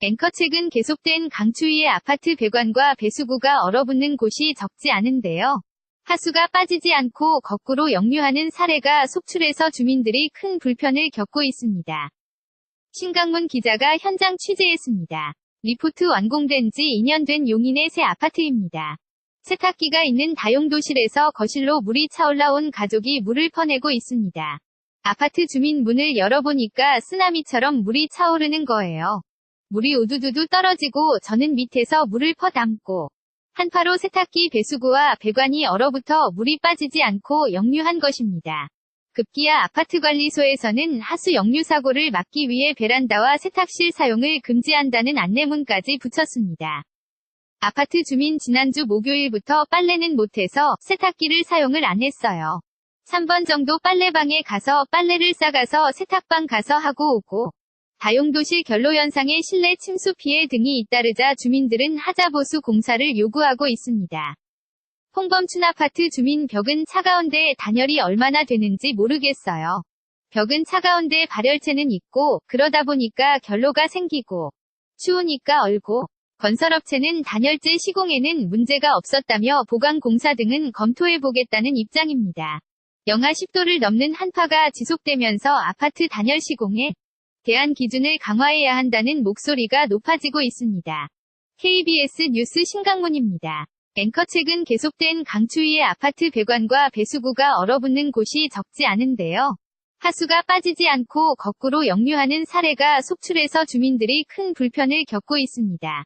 앵커 최근 계속된 강추위에 아파트 배관과 배수구가 얼어붙는 곳이 적지 않은데요. 하수가 빠지지 않고 거꾸로 역류하는 사례가 속출해서 주민들이 큰 불편을 겪고 있습니다. 신강문 기자가 현장 취재했습니다. 리포트 완공된 지 2년 된 용인의 새 아파트입니다. 세탁기가 있는 다용도실에서 거실로 물이 차올라온 가족이 물을 퍼내고 있습니다. 아파트 주민 문을 열어보니까 쓰나미처럼 물이 차오르는 거예요. 물이 우두두두 떨어지고 저는 밑에서 물을 퍼담고 한파로 세탁기 배수구와 배관이 얼어붙어 물이 빠지지 않고 역류한 것입니다. 급기야 아파트관리소에서는 하수 역류 사고를 막기 위해 베란다와 세탁실 사용을 금지한다는 안내문까지 붙였습니다. 아파트 주민 지난주 목요일부터 빨래는 못해서 세탁기를 사용을 안 했어요. 3번 정도 빨래방에 가서 빨래를 싸가서 세탁방 가서 하고 오고 다용도실 결로 현상에 실내 침수 피해 등이 잇따르자 주민들은 하자보수 공사를 요구하고 있습니다. 홍범춘 아파트 주민 벽은 차가운데 단열이 얼마나 되는지 모르겠어요. 벽은 차가운데 발열체는 있고 그러다 보니까 결로가 생기고 추우니까 얼고 건설업체는 단열재 시공에는 문제가 없었다며 보강 공사 등은 검토해보겠다는 입장입니다. 영하 10도를 넘는 한파가 지속되면서 아파트 단열 시공에 대한 기준을 강화해야 한다는 목소리가 높아지고 있습니다. KBS 뉴스 신강문입니다. 앵커 최근 계속된 강추위에 아파트 배관과 배수구가 얼어붙는 곳이 적지 않은데요. 하수가 빠지지 않고 거꾸로 역류하는 사례가 속출해서 주민들이 큰 불편을 겪고 있습니다.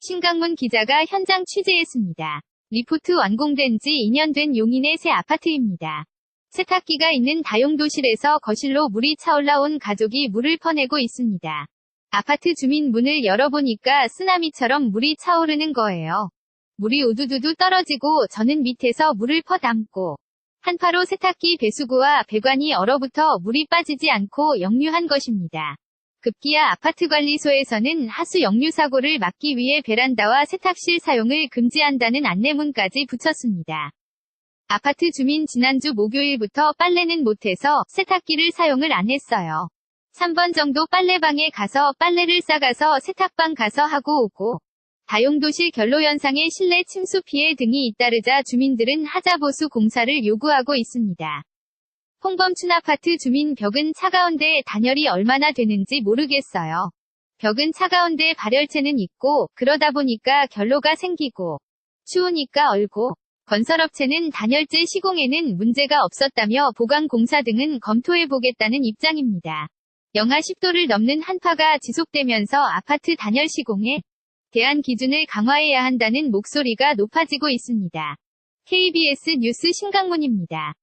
신강문 기자가 현장 취재했습니다. 리포트 완공된 지 2년 된 용인의 새 아파트입니다. 세탁기가 있는 다용도실에서 거실로 물이 차올라온 가족이 물을 퍼내고 있습니다. 아파트 주민 문을 열어보니까 쓰나미처럼 물이 차오르는 거예요. 물이 우두두두 떨어지고 저는 밑에서 물을 퍼담고 한파로 세탁기 배수구와 배관이 얼어붙어 물이 빠지지 않고 역류한 것입니다. 급기야 아파트관리소에서는 하수 역류 사고를 막기 위해 베란다와 세탁실 사용을 금지한다는 안내문까지 붙였습니다. 아파트 주민 지난주 목요일부터 빨래는 못해서 세탁기를 사용을 안 했어요. 3번 정도 빨래방에 가서 빨래를 싸가서 세탁방 가서 하고 오고 다용도실 결로 현상에 실내 침수 피해 등이 잇따르자 주민들은 하자보수 공사를 요구하고 있습니다. 홍범춘 아파트 주민 벽은 차가운데 단열이 얼마나 되는지 모르겠어요. 벽은 차가운데 발열체는 있고 그러다 보니까 결로가 생기고 추우니까 얼고 건설업체는 단열재 시공에는 문제가 없었다며 보강 공사 등은 검토해보겠다는 입장입니다. 영하 10도를 넘는 한파가 지속되면서 아파트 단열 시공에 대한 기준을 강화해야 한다는 목소리가 높아지고 있습니다. KBS 뉴스 신강문입니다.